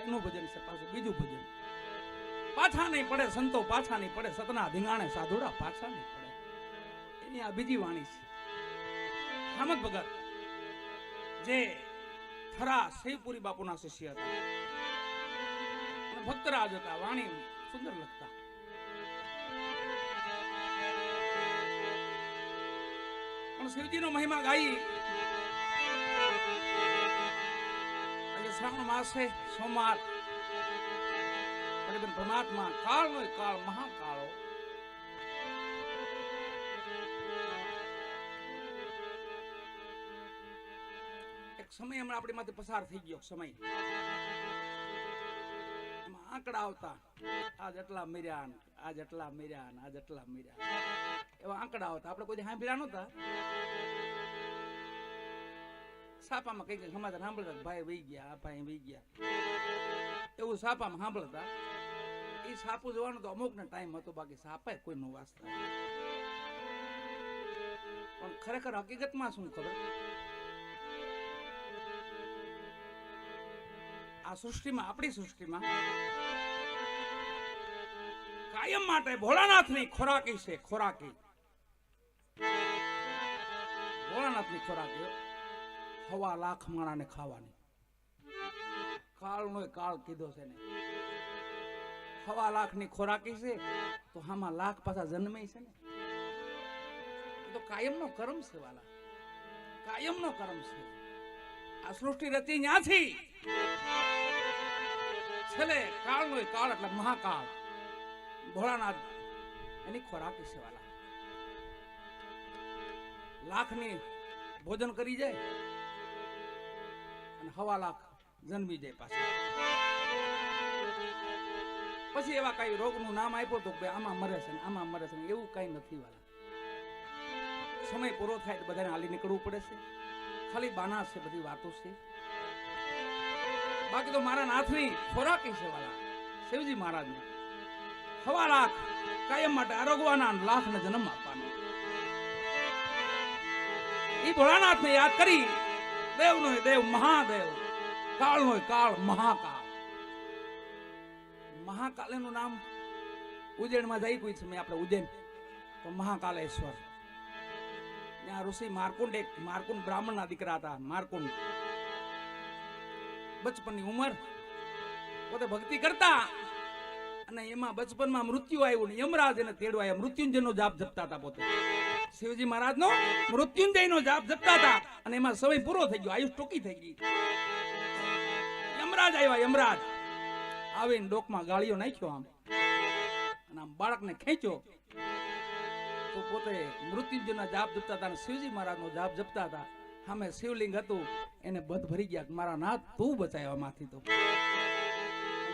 એનું ભજન છે, પાછું બીજું ભજન. પાછા નહીં પડે સંતો, પાછા નહીં પડે સતના ધીંગાણે સાધુડા, પાછા નહીં પડે. એની આ બીજી વાણી છે. હામદ ભગત જે થરા શિવપુરી બાપુના શિષ્ય હતા અને ભક્તરાજ હતા, વાણી સુંદર લખતા. પણ શિવજીનો મહિમા ગાઈ. આજે શ્રાવણ માસ છે, સોમવાર, પરમાત્મા કાળનો કાળ, મહાકાળો. એક સમય હમણાં આપણી માંથી પસાર થઈ ગયો. સમય એમાં આંકડા આવતા, આજ એટલા મર્યા, આજ એટલા મર્યા, આજ એટલા મર્યા, એવા આંકડા આવતા. આપણે કોઈ સાંભળ્યા નહોતા. સાપામાં કઈ કઈ સમાચાર સાંભળતા, ભાઈ વહી ગયા, ભાઈ વહી ગયા, એવું સાપામાં સાંભળતા. એ સાપુ જોવાનો તો અમુક ને ટાઈમ હતો, બાકી સાપા કોઈ નો વાંચતા. પણ ખરેખર હકીકતમાં શું ખબર, આ સૃષ્ટિમાં, આપણી સૃષ્ટિમાં કાયમ માટે ભોળાનાથની ખોરાકી છે. ખોરાકી ભોળાનાથની ખોરાકી 1.25 લાખ માણાને ખાવાની. કાળનો કાળ કીધો છે ને, 1.25 લાખની ખોરાકી છે, તો આમાં લાખ પાછા જન્મે છે ને. એ તો કાયમનો કર્મ છે વાલા, કાયમનો કર્મ છે. આ સૃષ્ટિ રચી ન્યાથી છેલ્લે કાળનો કાળ એટલે મહાકાળ ભોળાનાથ, એની ખોરાકી છે વાલા. લાખની ભોજન કરી જાય અને 1.25 લાખ જન્મી જાય પાછા. પછી એવા કઈ રોગનું નામ આપ્યો તો આમાં મરે છે ને આમાં મરે છે ને, એવું કઈ નથી વાલા. સમય પૂરો થાય તો બધાને હાલી નીકળવું પડે છે. ખાલી બાના છે, બધી વાતો છે. બાકી તો મારા નાથની ખોરાકી છે વાલા, શિવજી મહારાજને 1.25 લાખ કાયમ માટે આરોગવાના, લાખને જન્મ આપવાનો. એ ભોળાનાથને યાદ કરી, દેવનો દેવ મહાદેવ, કાળનો કાળ મહાકાળ. મહાકાલ એનું નામ ઉજ્જૈનમાં જઈ કોઈ સમય આપણે ઉજ્જૈન તો મહાકાલેશ્વર. ત્યાં ઋષિ માર્કુંડ, એક માર્કુંડ બ્રાહ્મણના દીકરા હતા. માર્કુંડ બચપનની ઉંમર, પોતે ભક્તિ કરતા અને એમાં બચપનમાં મૃત્યુ આવ્યું ને યમરાજ એને તેડવા આવ્યા. મૃત્યુંજયનો જાપ જપતા હતા પોતે. શિવજી મહારાજનો મૃત્યુંજયનો જાપ જપતા હતા અને એમાં સમય પૂરો થઈ ગયો, આયુષ ટૂંકી થઈ ગઈ. યમરાજ આવ્યા. યમરાજ આવીને ડોકમાં ગાળીઓ નાખ્યો આમ, અને આમ બાળકને ખેંચ્યો. તો પોતે મૃત્યુંજયના જાપ જપતા હતા અને શિવજી મહારાજનો જાપ જપતા હતા. સામે શિવલિંગ હતું, એને બધ ભરી ગયા. મારા નાથ તું બચાવ્યા માંથી. તો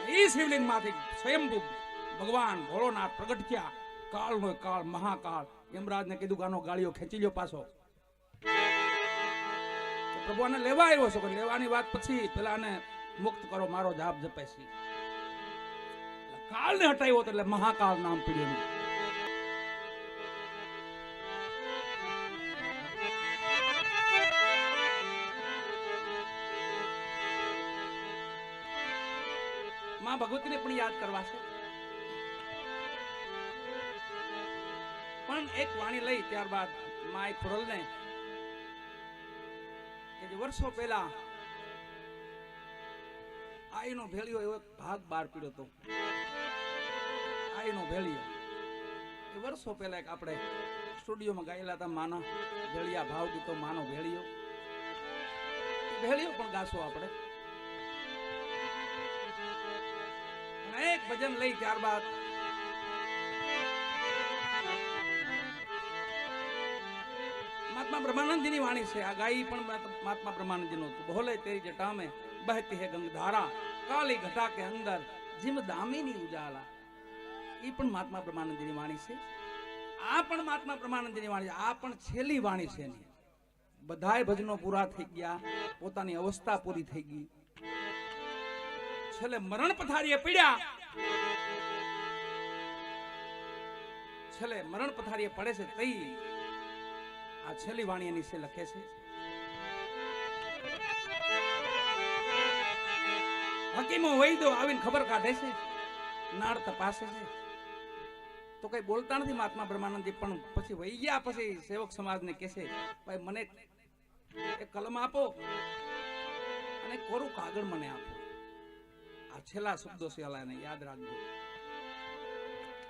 એ શિવલિંગ માંથી સ્વયંભૂ ભગવાન ભોળોનાથ પ્રગટ થયા. કાળનો કાળ મહાકાળ. યમરાજને કીધું કે આનો ગાળીઓ ખેંચી લ્યો પાછો. પ્રભુ આને લેવા આવ્યો છો, લેવાની વાત પછી પેલાને મુક્ત કરો, મારો જાપ જપે છે. કાળને હટાવ્યો એટલે મહાકાળ નામ પીડ્યું. માં ભગવતીને પણ યાદ કરવા છે. પણ એક વાણી લઈ ત્યારબાદ માય ખોડલને કે જે વર્ષો પહેલા આઈનો ભેળિયો એવો ભાગ બહાર પીડ્યો હતો. આઈનો ભેળિયો એ વર્ષો પહેલા એક આપણે સ્ટુડિયોમાં ગાયેલા હતા. માના ભેળિયા ભાવ ગીતો, માનો ભેળિયો. એ ભેળિયો પણ ગાશો આપણે. એક ભજન લઈ ત્યારબાદ મહાત્મા બ્રહ્માનંદજીની વાણી છે. આ ગાઈ પણ મહાત્મા બ્રહ્માનંદજીનું હતું. બોલે તેરી જટા में बहती है गंगाधारा, काली घटा के अंदर जिम दामिनी उजाला. એ પણ મહાત્મા બ્રહ્માનંદજીની વાણી છે. આ પણ મહાત્મા બ્રહ્માનંદજીની વાણી છે. આ પણ છેલ્લી વાણી છે એની. બધાય ભજનો પૂરા થઈ ગયા, પોતાની અવસ્થા પૂરી થઈ ગઈ. છેલ્લે મરણ પથારીએ પીડ્યા. છેલ્લે મરણ પથારીએ પડે છે તઈ આ છેલ્લી વાણી એની છે લખે છે. હકીમો વૈદ્યો આવીને ખબર કાઢે છે, નાળ તપાસે છે, તો કઈ બોલતા નથી મહાત્મા બ્રહ્માનંદજી. પણ પછી વહી ગયા પછી સેવક સમાજને કહેશે, ભાઈ મને એક કલમ આપો અને કોરું કાગળ મને આપો. આ છેલ્લા શબ્દો છે, અલાને યાદ રાખજો.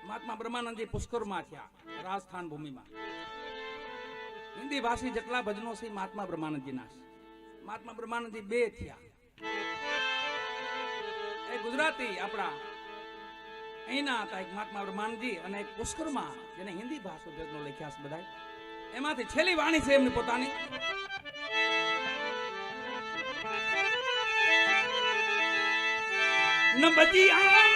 મહાત્મા બ્રહ્માનંદજી પુષ્કરમાં થયા, રાજસ્થાન ભૂમિમાં. હિન્દી ભાષી જેટલા ભજનો છે મહાત્મા બ્રહ્માનંદજીના છે. મહાત્મા બ્રહ્માનંદજી બે થયા. એક ગુજરાતી આપણા અહીંના હતા, એક મહાત્મા બ્રહ્માનંદજી, અને એક પુષ્કરમાં જેને હિન્દી ભાષા ભજનો લખ્યા છે બધા. એમાંથી છેલ્લી વાણી છે એમની પોતાની. ન બચી આવે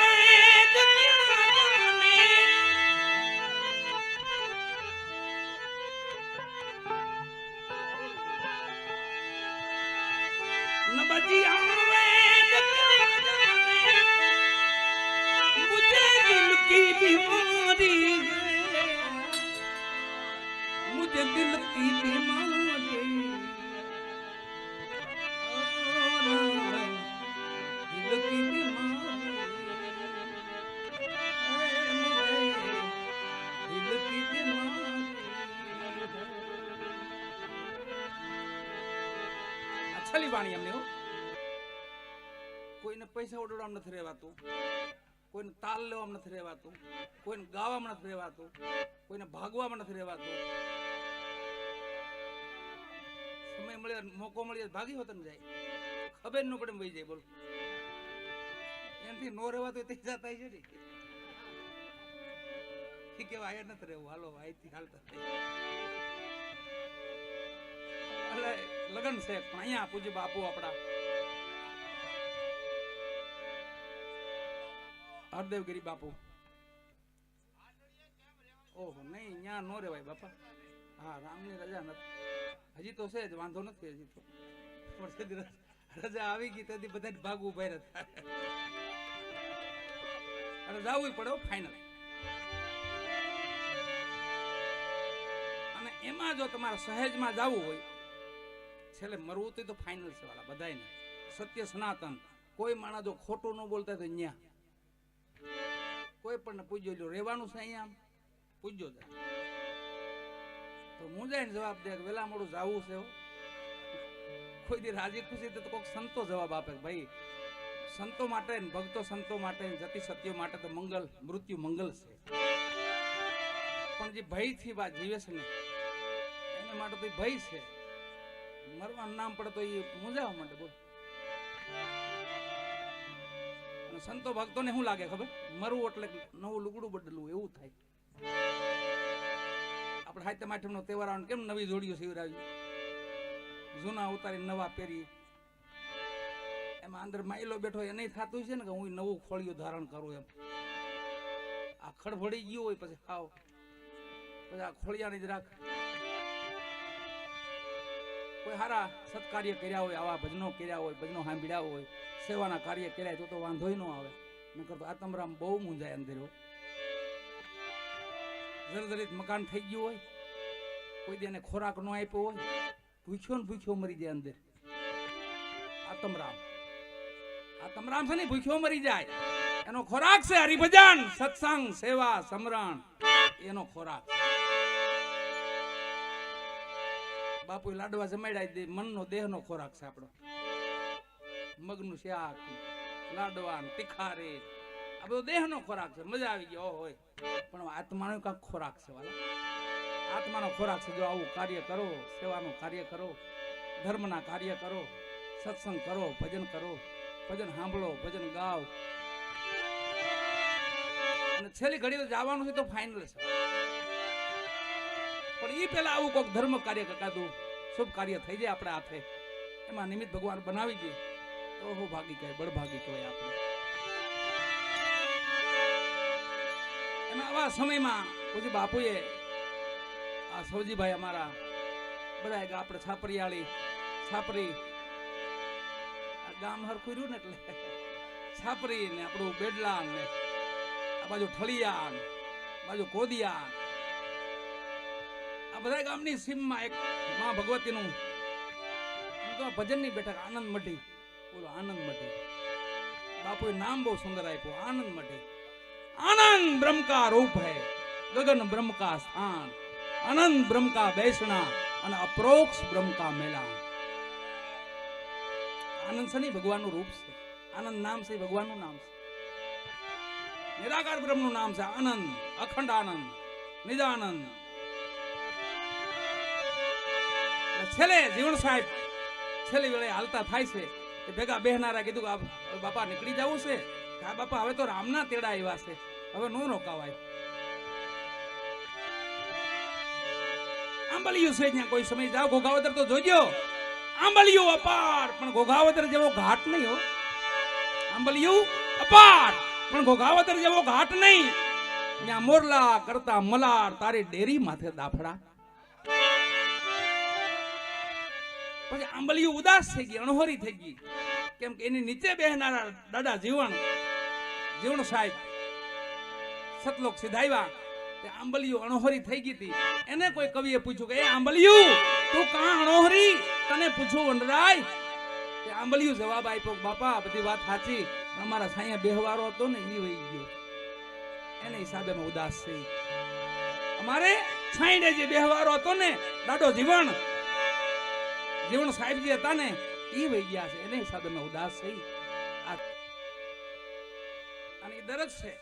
मुझे दिल की बीमारी, दिल की बीमारी, दिल की बीमारी. છેલ્લી વાણી એમને. કોઈને પૈસા ઉડાડવામાં નથી રહેવાતું, કોઈને તાલ લેવામાં નથી રહેવાતું, કોઈને ગાવામાં નથી રહેવાતું, કોઈને ભાગવામાં નથી રહેવાતું. સમય મળે, મોકો મળે ભાગી હોત ને જાય, ખબર ન પડે વહી જાય. બોલો, એનાથી નો રહેવાતું તે જતા છે ને, એ કેવા આયા નથી રહેવું, હાલો અહીંથી હાલતા. એટલે લગન છે, પણ અહીંયા પૂજ્ય બાપુ આપણા હરદેવગીરી બાપુ. ઓહો નહીં, ત્યાં નો રેવાય બાપા. હા, રામની રજા નથી હજી તો છે જ, વાંધો નથી હજી તો. પણ રજા આવી ગઈ તો બધા ભાગવું ભાઈ હતા, અને જવું પડે ફાઈનલ. અને એમાં જો તમારે સહેજમાં જવું હોય, છેલ્લે મરવું તો ફાઈનલ છે વાળા બધાને. સત્ય સનાતન. કોઈ માણસ જો ખોટું ન બોલતા તો ન્યા કોઈ પણ પૂજ્યો લો, રહેવાનું છે અહીંયા, પૂજ્યો જાય તો મુંજાઈને જવાબ દે, વેલા મોડું જવું છે. કોઈ દી રાજી ખુશી તો કોઈક સંતો જવાબ આપે, ભાઈ સંતો માટે, ભક્તો સંતો માટે, જતી સત્યો માટે તો મંગલ, મૃત્યુ મંગલ છે. પણ જે ભયથી વાત જીવે છે ને, એના માટે તો ભય છે. મરવાનું નામ પડે તો એ મુંજાવા માટે. બોલ, સંતો ભક્તોને શું લાગે ખબર? મરવું એટલે નવું લુગડું બદલવું એવું થાય. આપણે સાહિત્ય આઠમનો તહેવાર આવે કેમ નવી જોડીઓ સીવરાવી, જૂના ઉતારી નવા પહેરી, એમાં અંદર માયલો બેઠો એ નહીં થતું છે ને કે હું નવું ખોળિયું ધારણ કરું એમ. આ ખડભડી ગયું હોય પછી ખાવ, પછી આ ખોળિયાની જ રાખ. કોઈ સારા સત્કાર્ય કર્યા હોય, આવા ભજનો કર્યા હોય, ભજનો સાંભળ્યા હોય, સેવાના કાર્ય કર્યા તો વાંધોય ન આવે. નકર તો આતમરામ બહુ મૂંઝાય અંદર. જર્જરિત મકાન થઈ ગયું હોય, કોઈ દેને ખોરાક ન આપ્યો હોય, ભૂખ્યો ને ભૂખ્યો મરી જાય અંદર. આતમરામ, આતમરામ છે ને ભૂખ્યો મરી જાય. એનો ખોરાક છે હરિભજન, સત્સંગ, સેવા, સમરણ, એનો ખોરાક. બાપુ લાડવા જમાડ્યા દે, મનનો દેહનો ખોરાક છે આપણો. મગનું શાક, લાડવા, તીખારે, આ બધો દેહનો ખોરાક છે. મજા આવી ગયો હોય, પણ આત્માનો કાંક ખોરાક છે વાલા. આત્માનો ખોરાક છે. જો આવું કાર્ય કરો, સેવાનું કાર્ય કરો, ધર્મના કાર્ય કરો, સત્સંગ કરો, ભજન કરો, ભજન સાંભળો, ભજન ગાઓ, અને છેલ્લી ઘડી તો જવાનું છે તો ફાઇનલ છે. પણ એ પેલા આવું કોઈક ધર્મ કાર્ય કાદું શુભ કાર્ય થઈ જાય આપણે હાથે, એમાં નિમિત્ત ભગવાન બનાવી દે તો હું ભાગી કહેવાય, બળભાગી કહેવાય આપણે. એમાં આવા સમયમાં પછી બાપુએ આ સૌજીભાઈ અમારા બધા આપણે છાપરિયાળી, છાપરી ગામ હરખું રહ્યું ને એટલે છાપરી ને આપણું બેડલા ને આ બાજુ ઠળિયા, બાજુ કોદિયા, આ બધા ગામની સીમમાં એક માં ભગવતીનું ભજનની બેઠક આનંદ મઢી, બોલો આનંદ મઢી. બાપુએ નામ બહુ સુંદર આપ્યું, આનંદ માટે. આનંદ બ્રહ્મ કા રૂપ હૈ, ગગન બ્રહ્મ કા સ્થાન, અનંત બ્રહ્મ કા બેસણા અને અપ્રોક્ષ બ્રહ્મ કા મેલા. આનંદ છે નહીં ભગવાનનું રૂપ છે, આનંદ નામ છે ભગવાનનું નામ છે, નિરાકાર બ્રહ્મનું નામ છે આનંદ, અખંડ આનંદ, નિજાનંદ. છેલ્લે જીવણ સાહેબ છેલ્લી વેળે હાલતા થાય છે એ ભેગા બેહનારા કીધું કે બાપા નીકળી જવું છે. હા બાપા હવે તો રામના તેડા આવ્યા છે, હવે નો રોકાવાય. આંબલિયું છે ત્યાં કોઈ સમય જાવ, ઘોઘાવદર તો જોજો, આંબલિયું અપાર પણ ઘોઘાવદર જેવો ઘાટ નહીં હો. આંબલિયું અપાર પણ ઘોઘાવદર જેવો ઘાટ નહીં. ત્યાં મોરલા કરતા મલાર તારી ડેરી માથે દાફડા. પછી આંબલિયું ઉદાસ થઈ ગઈ, અણહોરી થઈ ગઈ, કેમ કે એની નીચે બેહનારા દાદા જીવણ સાહેબ સતલોક સિધાવ્યા. તે આંબલિયું અણહોરી થઈ ગઈ હતી. એને કોઈ કવિએ પૂછ્યું કે એ આંબલિયું તું કાં અણહોરી, તને પૂછું વનરાય. તે આંબલિયું જવાબ આપ્યો, બાપા બધી વાત સાચી, પણ અમારા સાયા બેહવારો હતો ને એ વહી ગયો, એને હિસાબે મેં ઉદાસ થઈ. અમારે છાંયડે જે બેહવારો હતો ને દાદો જીવણ સાહેબ જે હતા ને એ વહી ગયા છે, એને હિસાબે મેં ઉદાસ થઈ. અને એ દરજ છે.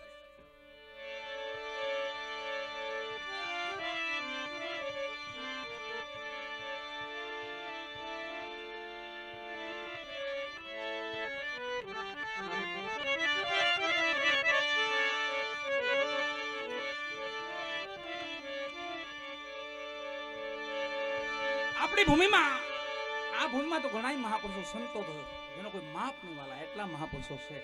આપણી ભૂમિમાં, આ ભૂમિમાં તો ઘણા મહાપુરુષો સંતો તો જેનો કોઈ માપ નહીં વાલા, એટલા મહાપુરુષો છે.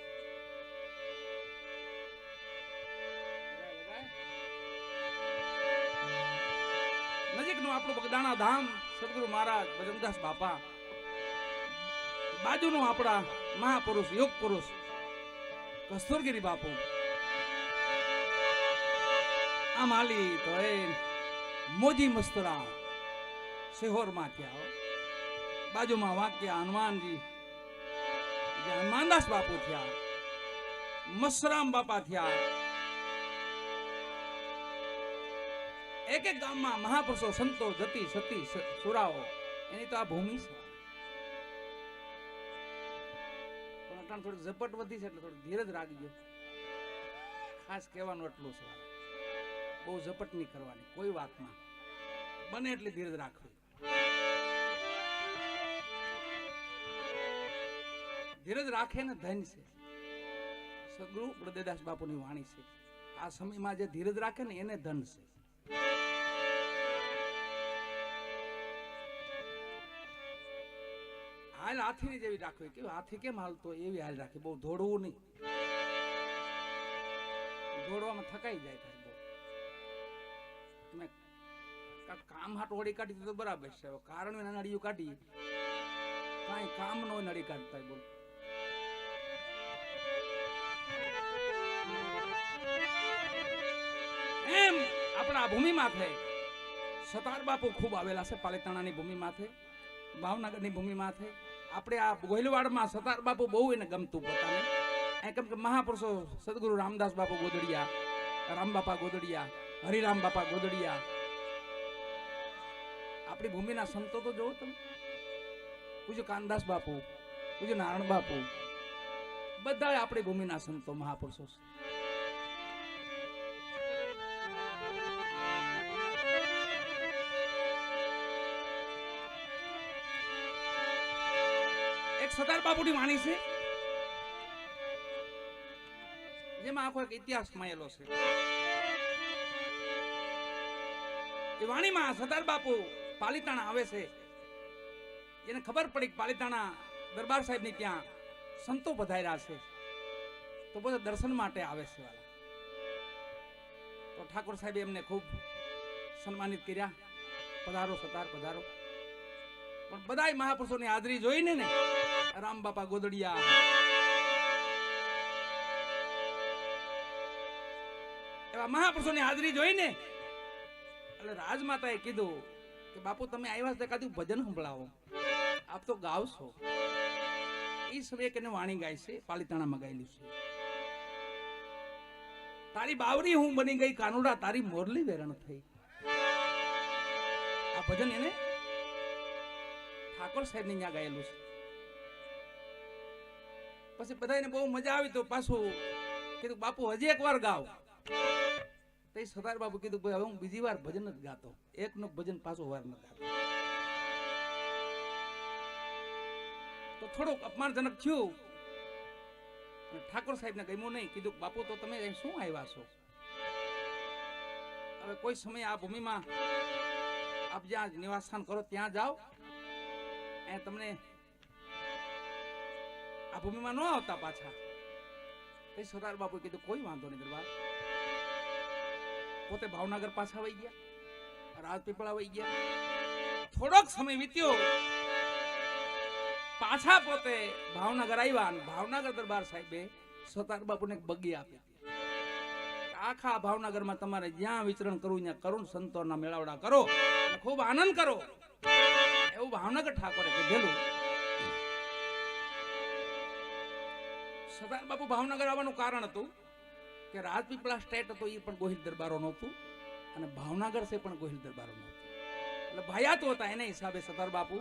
નજીકનું આપણું બગદાણા ધામ સદગુરુ મહારાજ ભજનદાસ બાપા, બાજુનું આપણા મહાપુરુષ યોગ પુરુષ કસ્તુરગીરી બાપુ. આમ હાલી તો એ મોજી મસ્તરા સિહોર માં થયા, બાજુમાં વાક્યા હનુમાનજી, હનુમાનદાસ બાપુ થયા, મસરામ બાપા થયા. એક એક ગામમાં મહાપુરુષો સંતો જતી સતી સુરાઓ, એની તો આ ભૂમિ છે. પણ થોડી ઝપટ વધી છે એટલે થોડી ધીરજ રાખજો. ખાસ કહેવાનું એટલું છે, બહુ ઝપટ નહીં કરવાની કોઈ વાતમાં, બને એટલી ધીરજ રાખવી. ધીરજ રાખે ને ધન છે. સદગુરુ બળદેવદાસ બાપુની વાણી છે, આ સમયમાં જે ધીરજ રાખે ને એને ધન છે. હાલ હાથીની જેવી રાખવી, કે હાથી કેમ હાલતો એવી હાલ રાખી, બહુ દોડવું નહીં. દોડવામાં થકાઈ જાય તમે કામ હાટ ઓળી કાઢી તો બરાબર છે, કારણ નળિયું કાઢી કઈ કામ નો નળી કાઢતા. બોલ એમ આપણા ભૂમિ માથે સતાર બાપુ ખૂબ આવેલા છે, પાલિતાણાની ભૂમિ માથે, ભાવનગરની ભૂમિ માથે. આપણે આ ગોહિલવાડમાં સતાર બાપુ બહુ એને ગમતું પોતાને, કેમ કે મહાપુરુષો સદગુરુ રામદાસ બાપુ ગોદડિયા, રામ બાપા ગોદડિયા, હરિરામ બાપા ગોદડિયા, આપણી ભૂમિના સંતો તો જોવો તમે, પૂજ્ય કાનદાસ બાપુ, પૂજ્ય નારાયણ બાપુ, બધા આપણી ભૂમિના સંતો મહાપુરુષો છે. એક સરદાર બાપુની વાણી છે જેમાં આખો એક ઇતિહાસ માયેલો છે. એ વાણીમાં સરદાર બાપુ પાલિતાણા આવે છે, એને ખબર પડી કે પાલિતાણા દરબાર સાહેબ ની ત્યાં સંતો પધાર્યા છે, તો બધા દર્શન માટે આવે છે. તો ઠાકોર સાહેબે એમને ખૂબ સન્માનિત કર્યા, પધારો સરદાર પધારો. પણ બધા મહાપુરુષોની હાજરી જોઈને ને રામ બાપા ગોદડિયા, એવા મહાપુરુષોની હાજરી જોઈને એટલે રાજમાતાએ કીધું કે બાપુ તમે આવ્યા છે, કાધું ભજન સંભળાવો, આપ તો ગાવશો. એ સમયે કે વાણી ગાય છે, પાલિતાણામાં ગાયેલું છે. તારી બાવરી હું બની ગઈ કાનુડા, તારી મોરલી વેરણ થઈ. આ ભજન એને ઠાકોર સાહેબ ને ત્યાં ગાયેલું છે. પછી બધાને બહુ મજા આવી તો પાછું કીધું બાપુ હજી એક વાર ગાવ. તો સરદાર બાપુ કીધું ભાઈ હવે હું બીજી વાર ભજન જ ગાતો, એકનું ભજન પાછો વાર ન ગાતો. તો થોડુંક અપમાનજનક થયું. ઠાકોર સાહેબ ને ગમ્યું નહીં. કીધું બાપુ તો તમે શું આવ્યા છો? હવે કોઈ સમય આ ભૂમિમાં આપ જ્યાં નિવાસ સ્થાન કરો ત્યાં જાઓ, અહીંયા તમને આ ભૂમિમાં ન આવતા પાછા. સરદાર બાપુ કીધું કોઈ વાંધો નહીં દરબાર. પોતે ભાવનગર પાછા વહી ગયા, રાજપીપળા વહી ગયા. થોડોક સમય વીત્યો, પાછા પોતે ભાવનગર આવ્યા. ભાવનગર દરબાર સાહેબે સરદાર બાપુને બગી આપી. આખા ભાવનગરમાં તમારે જ્યાં વિચરણ કરવું ત્યાં કરુણ સંતોના મેળાવડા કરો, ખૂબ આનંદ કરો, એવું ભાવનગર ઠાકોરે કીધેલું. સરદાર બાપુ ભાવનગર આવવાનું કારણ હતું કે રાજપીપળા સ્ટેટ હતો એ પણ ગોહિલ દરબારો નહોતું, અને ભાવનગર છે પણ ગોહિલ દરબારો નહોતું. એટલે ભાયાતો હતા. એના હિસાબે સરદાર બાપુ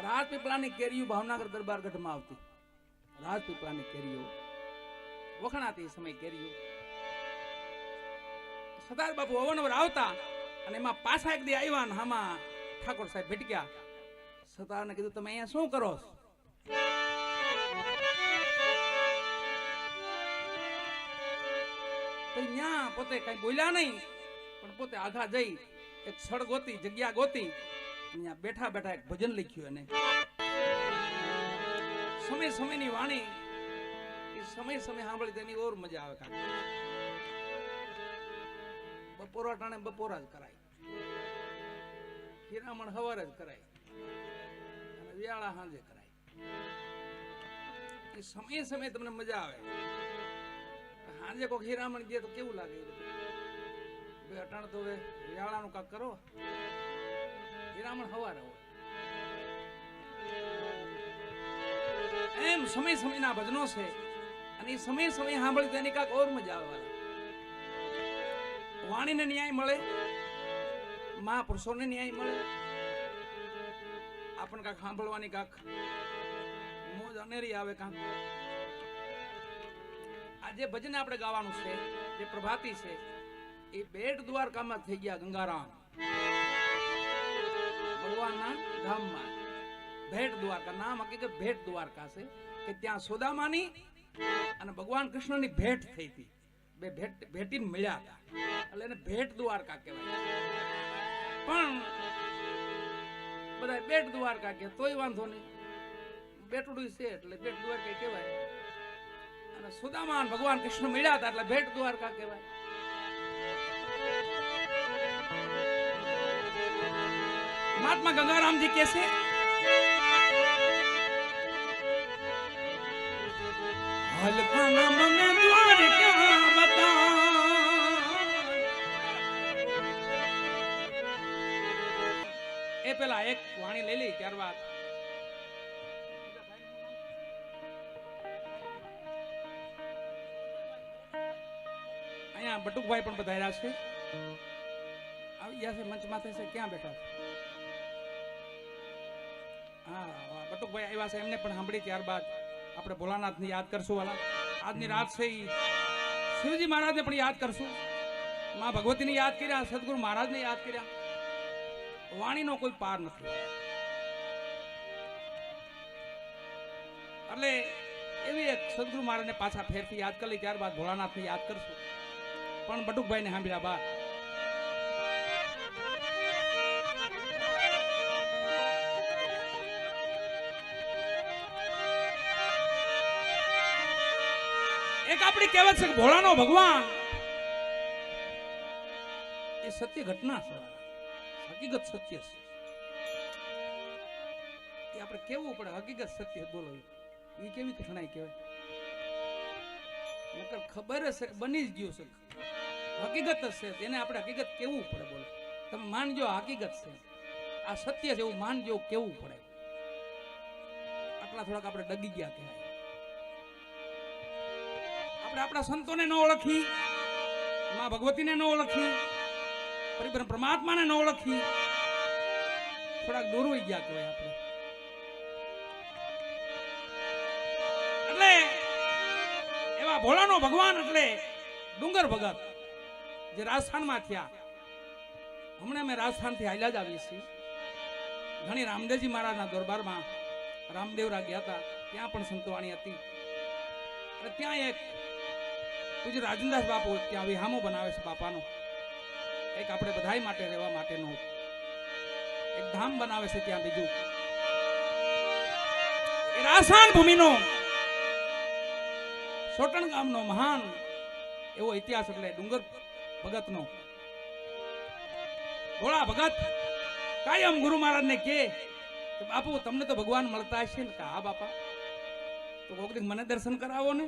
રાજપીપળાની કેરીઓ ભાવનગર દરબાર ગઢમાં આવતી. રાજપીપળાની કેરીઓ વખણાતી સમય કેરીઓ. સરદાર બાપુ અવનવર આવતા, અને એમાં પાછા એક દી આવ્યા ને આમાં ઠાકોર સાહેબ ભટક્યા. સરદારને કીધું તમે અહીંયા શું કરો? ત્યાં પોતે કઈ બોલ્યા નહીં, પણ પોતે આઘા જઈ એક સ્થળ ગોતી, જગ્યા ગોતી, ત્યાં બેઠા બેઠા એક ભજન લખ્યું. એને સમય સમયની વાણી એ સમય સમય સાંભળી તેની ઓર મજા આવે. કાકા બપોરા ટાણે બપોરા જ કરાય, હીરામણ હવારે જ કરાય, અને વ્યાળા સાંજે કરાય. એ સમય સમય તમને મજા આવે. સાંજે કોઈક હીરામણ દે તો કેવું લાગે? અટાણ તો હવે વ્યાળાનું કાક કરો, હીરામણ હવારે હોય. એમ સમય સમયના ભજનો છે, અને એ સમય સમય સાંભળી તો એની કાક ઓર મજા આવે. વાણીને ન્યાય મળે, મહાપુરુષોને ન્યાય મળે, આપણને કાક સાંભળવાની કાક મોજ અનેરી આવે. કાક આ જે ભજન આપણે ગાવાનું છે, જે પ્રભાતી છે, એ બેટ દ્વારકામાં થઈ ગયા. ગંગારામ ભગવાનના ધામમાં ભેટ દ્વારકા નામ હકીકત ભેટ દ્વારકા છે, કે ત્યાં સુદામાની અને ભગવાન કૃષ્ણની ભેટ થઈ હતી. બે ભેટીને મળ્યા હતા, એટલે એને ભેટ દ્વારકા કહેવાય. પણ બધા બેટ દ્વારકા કે તોય વાંધો નહીં, બેટડું છે એટલે બેટ દ્વારકા કહેવાય. અને સુદામા ભગવાન કૃષ્ણ મળ્યા હતા એટલે ભેટ દ્વારકા કહેવાય. મહાત્મા ગંગારામજી કહે છે, હલકાના મને દ્વારકા બતા. એ પેલા એક વાણી લઈ લઈ, ત્યારબાદ અહીંયા બટુકભાઈ પણ પધાર્યા છે, આવી ગયા છે મંચ માથે છે. ક્યાં બેઠા છે? હા, બટુકભાઈ આવ્યા છે, એમને પણ સાંભળી. ત્યારબાદ આપણે ભોલાનાથને યાદ કરશું. વાલા આજની રાત છે શિવજી મહારાજને પણ યાદ કરશું, માં ભગવતીને યાદ કર્યા, સદગુરુ મહારાજને યાદ કર્યા. વાણીનો કોઈ પાર નથી. એટલે એવી એક સદગુરુ મહારાજને પાછા ફેરથી યાદ કરી, ત્યારબાદ ભોળાનાથને યાદ કરશું. પણ બટુકભાઈને સાંભળ્યા બાદ એક આપણી કહેવત છે કે ભોળાનો ભગવાન એ સત્ય ઘટના છે, હકીકત સત્ય છે. એ આપણે કેવું પડે, હકીકત સત્ય બોલો. એ કેવી ઘટના કહેવાય? નકર ખબર હશે કે બની જ ગયું છે, હકીકત જ છે, એને આપણે હકીકત કેવું પડે બોલો. તમે માનજો હકીકત છે, આ સત્ય છે એવું માનજો, કેવું પડે. માણા થોડાક આપણે ડગી ગયા કહેવાય. આપણે આપણા સંતોને ન ઓળખી, માં ભગવતીને ન ઓળખી, પરિબ્રહ્મ પરમાત્માને ન ઓળખી, થોડાક દોરવાઈ ગયા કહેવાય આપણે. એટલે એવા ભોળાનો ભગવાન એટલે ડુંગર ભગત જે રાજસ્થાનમાં થયા. હમણાં અમે રાજસ્થાનથી હાલ્યા જ આવીએ છીએ. ઘણી રામદેવજી મહારાજના દરબારમાં રામદેવરા ગયા હતા, ત્યાં પણ સંતવાણી હતી. અને ત્યાં એક પૂજ્ય રાજનદાસ બાપુ ત્યાં વિહામો બનાવે છે બાપાનો. એક આપણે બધાય માટે રહેવા માટેનો એક ધામ બનાવે છે ત્યાં. બીજું એ રાજસ્થાન ભૂમિનો સોટણ ગામનો મહાન એવો ઇતિહાસ એટલે ડુંગર ભગતનો. ભોળા ભગત કાયમ ગુરુ મહારાજને કહે કે બાપુ તમને તો ભગવાન મળતા હશે ને? હા બાપા, તો કોક દી મને દર્શન કરાવો ને,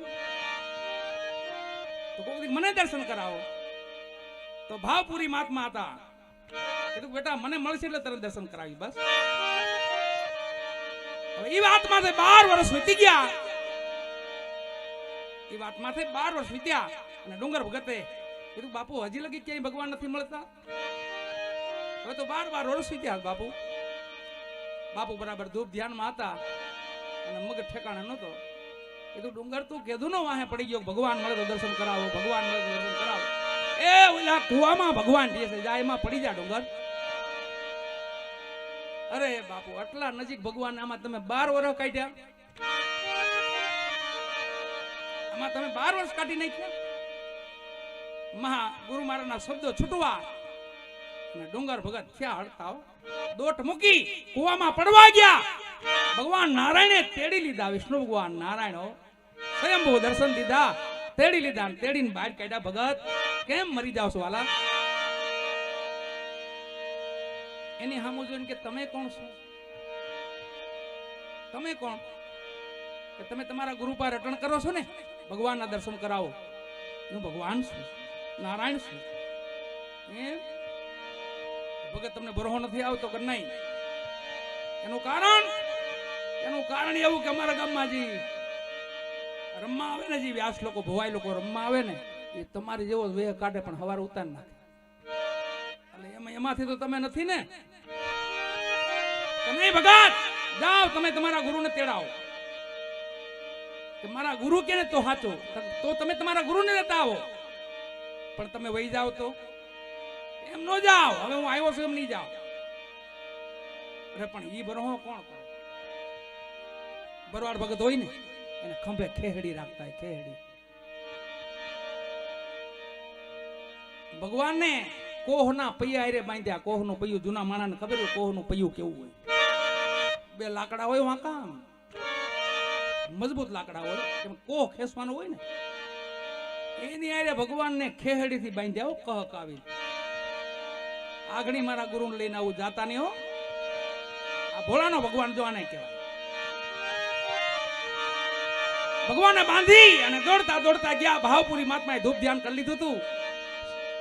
તો કોક દી મને દર્શન કરાવો. તો ભાવપુરી મહાત્મા હતા, કીધું બેટા મને મળશે એટલે તને દર્શન કરાવી. બસ હવે એ વાતમાંથી 12 વર્ષ વીતી ગયા. એ વાતમાંથી 12 વર્ષ વીત્યા અને ડુંગર ભગતે કીધું બાપુ હજી લગી ક્યાંય ભગવાન નથી મળતા? હવે તો 12 વર્ષ વીત્યા. બાપુ બરાબર ધૂપ ધ્યાનમાં હતા અને મગ ઠેકાણે નહોતો. કીધું ડુંગર તું કીધું નો વાહે પડી ગયો ભગવાન મળે તો દર્શન કરાવો, ભગવાન મળે તો દર્શન કરાવો. એ ઓલા કુવામાં ભગવાન છે, જા એમાં પડી જા ડુંગર. અરે બાપુ આટલા નજીક ભગવાન, આમાં તમે 12 વર્ષ કાઢ્યા, આમાં તમે 12 વર્ષ કાઢી નાખ્યા. મહા ગુરુ મહારાજના શબ્દો છૂટવા અને ડુંગર ભગત થયા હડતાઓ. દોટ મૂકી કુવામાં પડવા ગયા. ભગવાન નારાયણે તેડી લીધા. વિષ્ણુ ભગવાન નારાયણો સ્વયંભૂ દર્શન દીધા, તેડી લીધા, તેડીને બહાર કાઢ્યા. ભગત કેમ મરી જાવ છો વાલા? એની સામુ જોઈને કે તમે કોણ છો? તમે કોણ? કે તમે તમારા ગુરુ પર અટણ કરો છો ને, ભગવાનના દર્શન કરાવો. હું ભગવાન છું, નારાયણ છું. એમ ભગત તમને બરોહો નથી આવતો કે નહીં? એનું કારણ એવું કે અમારા ગામમાં જે રમવા આવે ને, જે વ્યાસ લોકો ભવાઈ લોકો રમવા આવે ને, એ તમારી જેવો વેહ કાઢે પણ હવારે ઉતાર નાખે. એટલે એમાંથી તો તમે નથી ને. તમે ભગત જાઓ, તમે તમારા ગુરુને તેડાવો. મારા ગુરુ કેને તો સાચો, તો તમે તમારા ગુરુને લેતા આવો. પણ તમે વહી જાઓ તો એમ નો જાઓ. હવે હું આવ્યો છું એમ નહીં જાઓ. અરે પણ ઈ બરોહો કોણ કરે? બરવાડ ભગત હોય ને એને ખંભે ખેહડી રાખતા હોય, ખેહડી. ભગવાનને કોહના પૈયા હારે બાંધ્યા. કોહનું પૈયું જૂના માણાને ખબર હોય કોહનું પૈયું કેવું હોય. 2 લાકડા હોય વાંકા, મજબૂત લાકડા હોય, એમ કોહ ખેસવાનો હોય ને, એની હારે ભગવાનને ખેહડીથી બાંધ્યા. કહક આવી આગળી મારા ગુરુને લઈને આવું જાતા નહીં હો. આ ભોળાનો ભગવાન જો આને કહેવાય. ભગવાનને બાંધી અને દોડતા દોડતા ગયા. ભાવપુરી મહાત્માએ ધૂપ ધ્યાન કરી લીધું હતું.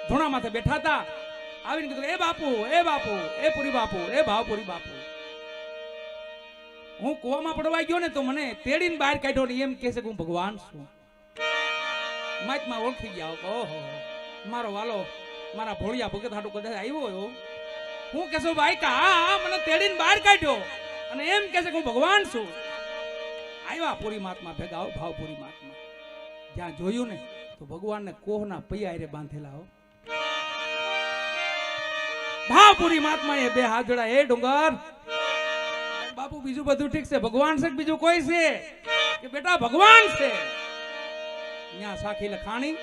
ધોણા માથે બેઠા હતા. આવીને કીધું એ બાપુ, એ બાપુ, એ પુરી બાપુ, એ ભાવપુરી બાપુ, હું કુવામાં પડવા ગયો ને તો મને તેડીને બહાર કાઢ્યો ને એમ કહે છે કે હું ભગવાન છું. મહાત્મા ઓળખી ગયા. ઓહો મારો વાલો, મારા ભોળિયા ભગત હાટું કદાચ આવ્યો હોય. હું કહેશો ભાઈ કે હા મને તેડીને બહાર કાઢ્યો અને એમ કહે છે કે હું ભગવાન છું. આવ્યા પુરી મહાત્મા ભેગા. ભાવપુરી મહાત્મા જ્યાં જોયું ને તો ભગવાનને કોહના પૈયા હારે બાંધેલા હો. ભાવપુરી મહાત્માએ 2 હાથ જોડા. એ ડુંગર બાપુ બીજું બધું ઠીક છે, ભગવાન છે બીજું કોઈ છે? કે બેટા ભગવાન છે. ત્યાં સાખી લખાણી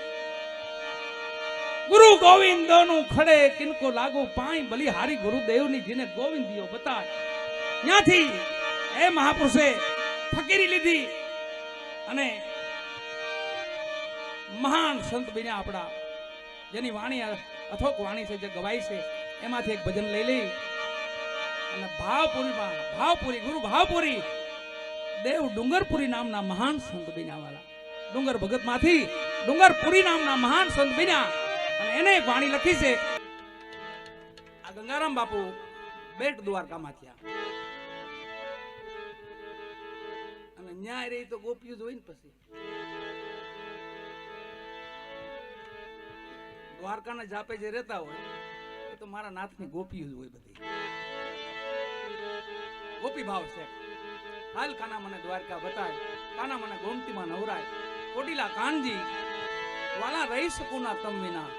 ગુરુ ગોવિંદ નું ખડે કિनको લાગુ પાઈ બલિહારી ગુરુદેવની જેને ગોવિંદ દિયો બતાય. ત્યાંથી એ મહાપુરુષે ફકીરી લીધી અને મહાન સંત બન્યા આપણા, જેની વાણી અથોક વાણી છે, જે ગવાય છે, એમાંથી એક ભજન લઈ અને ભાવપુરી ગુરુ ભાવપુરી દેવ ડુંગરપુરી નામના મહાન સંત બન્યા. વાલા ડુંગર ભગત માંથી ડુંગરપુરી નામના મહાન સંત બન્યા. અને એને એક વાણી લખી છે. આ ગંગારામ બાપુ બેટ દ્વારકામાં થયા. ન્યાય રહી તો ગોપિયું જ હોય ને પછી દ્વારકાના જાપે જે રહેતા હોય એ તો મારા નાથની ગોપિયું જ હોય બધી ગોપી ભાવ છે હાલ કાના મને દ્વારકા બતાય કાના મને ગોમતીમાં નવરાય કોડીલા કાનજી વાલા રહી શકું ના તમ વિના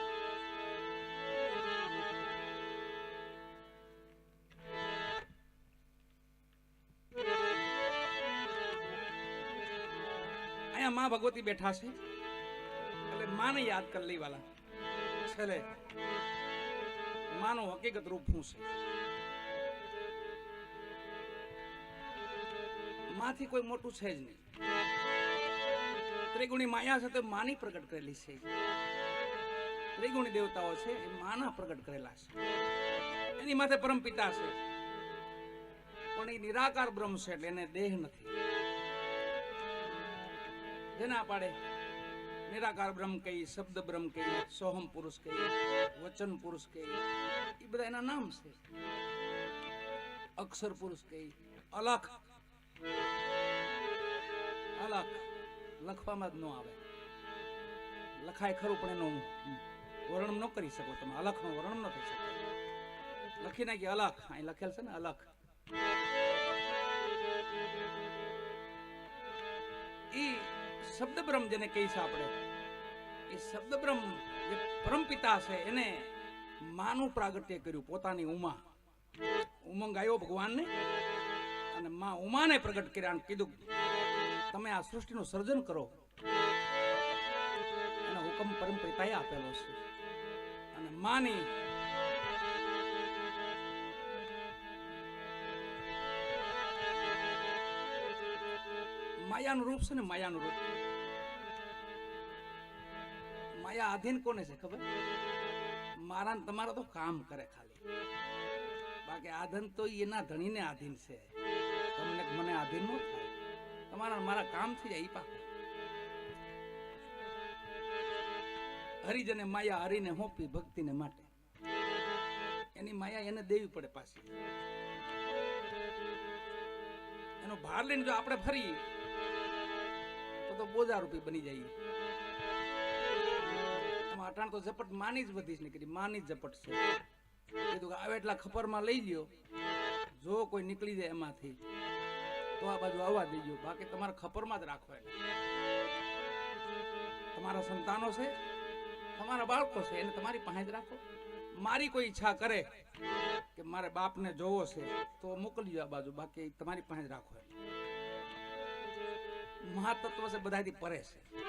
અહીંયા માં ભગવતી બેઠા છે એટલે માને યાદ કરી લઈ વાલા છેલ્લે માનું હકીકત રૂપ શું છે માંથી કોઈ મોટું છે જ નહીં ત્રિગુણી માયા છે તો માની પ્રગટ કરેલી છે ત્રિગુણી દેવતાઓ છે એ માના પ્રગટ કરેલા છે એની માથે પરમ પિતા છે પણ એ નિરાકાર બ્રહ્મ છે એટલે એને દેહ નથી જેના પાડે નિરાકાર બ્રહ્મ કહી શબ્દ બ્રહ્મ કહી સોહમ પુરુષ કહી વચન પુરુષ કહી એ બધા એના નામ છે અક્ષર પુરુષ કહી અલખ અલખ લખવામાં જ ન આવે લખાય ખરું પણ એનું વર્ણન ન કરી શકો તમે અલખ નું વર્ણન ન થઈ શકે લખી નાખી અલખ અહીં લખેલ છે ને અલખ ઈ શબ્દ બ્રહ્મ જેને કહી છે આપણે એ શબ્દ બ્રહ્મ જે પરમ પિતા છે એને માનું પ્રાગટ્ય કર્યું પોતાની ઉમંગ આવ્યો ભગવાનને અને માં ઉમાને પ્રગટ કર્યા અને કીધું તમે આ સૃષ્ટિનું સર્જન કરો એનો હુકમ પરમ પિતાએ આપેલો છે અને માની માયાનું રૂપ છે ને માયાનું રૂપ માયા આધીન કોને છે ખબર મારા ને તમારા તો કામ કરે ખાલી બાકી આધીન તો એના ધણીને આધીન છે તમને મને આધીન ન થાય તમારા મારા કામ થઈ જાય એ પાક હરિજને માયા હરિને હોપી ભક્તિને માટે એની માયા એને દેવી પડે પાછી એનો ભાર લઈને જો આપણે ફરી તો બોજા રૂપી બની જાય અટાણ તો ઝપટ માની જ બધી જ નીકળી માની જ ઝપટ છે કીધું કે આવે એટલા ખપરમાં લઈ લ્યો જો કોઈ નીકળી જાય એમાંથી તો આ બાજુ આવવા દેજો બાકી તમારા ખપરમાં જ રાખો એને તમારા સંતાનો છે તમારા બાળકો છે એને તમારી પાસે જ રાખો મારી કોઈ ઈચ્છા કરે કે મારે બાપને જોવો છે તો મોકલજો આ બાજુ બાકી તમારી પાસે જ રાખો મહાતત્વ છે બધાથી પરે છે